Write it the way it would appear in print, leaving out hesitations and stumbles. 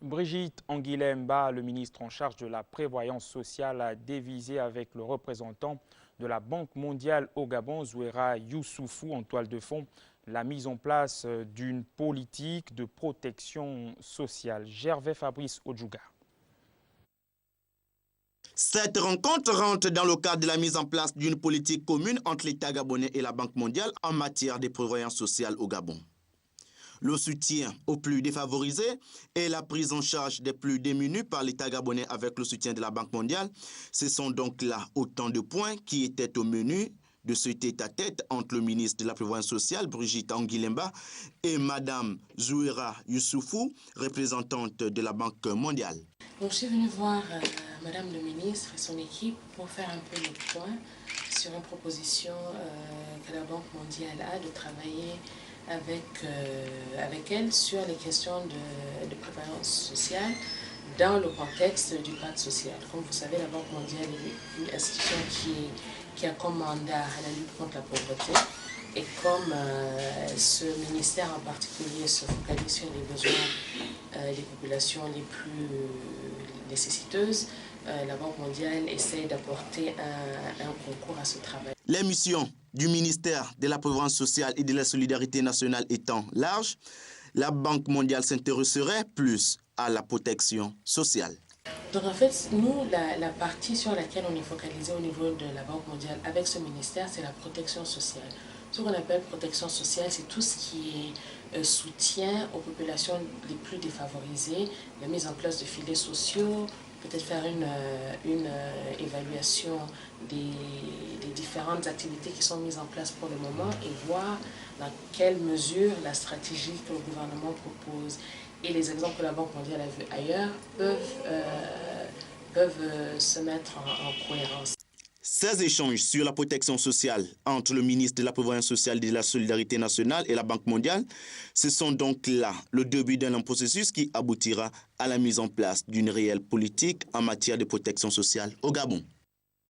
Brigitte Anguilé-Mba, le ministre en charge de la prévoyance sociale, a dévisé avec le représentant de la Banque mondiale au Gabon, Zouera Youssoufou, en toile de fond, la mise en place d'une politique de protection sociale. Gervais Fabrice Odjouga. Cette rencontre rentre dans le cadre de la mise en place d'une politique commune entre l'État gabonais et la Banque mondiale en matière de prévoyance sociale au Gabon. Le soutien aux plus défavorisés et la prise en charge des plus démunis par l'État gabonais avec le soutien de la Banque mondiale, ce sont donc là autant de points qui étaient au menu de ce tête-à-tête entre le ministre de la Prévoyance sociale, Brigitte Anguilé-Mba, et Mme Zouera Youssoufou, représentante de la Banque mondiale. Donc, je suis venue voir Madame le ministre et son équipe pour faire un peu le point sur une proposition que la Banque mondiale a de travailler avec elle sur les questions de prévoyance sociale dans le contexte du pacte social. Comme vous savez, la Banque mondiale est une institution qui a comme mandat la lutte contre la pauvreté. Et comme ce ministère en particulier se focalise sur les besoins des populations les plus nécessiteuses, la Banque mondiale essaie d'apporter un concours à ce travail. Les missions du ministère de la Prévoyance sociale et de la solidarité nationale étant larges, la Banque mondiale s'intéresserait plus à la protection sociale. Donc en fait, nous, la partie sur laquelle on est focalisé au niveau de la Banque mondiale avec ce ministère, c'est la protection sociale. Ce qu'on appelle protection sociale, c'est tout ce qui est soutien aux populations les plus défavorisées, la mise en place de filets sociaux, peut-être faire une évaluation des différentes activités qui sont mises en place pour le moment et voir dans quelle mesure la stratégie que le gouvernement propose et les exemples que la Banque mondiale a vus ailleurs peuvent se mettre en cohérence. Ces échanges sur la protection sociale entre le ministre de la Prévoyance sociale et de la solidarité nationale et la Banque mondiale, ce sont donc là le début d'un long processus qui aboutira à la mise en place d'une réelle politique en matière de protection sociale au Gabon.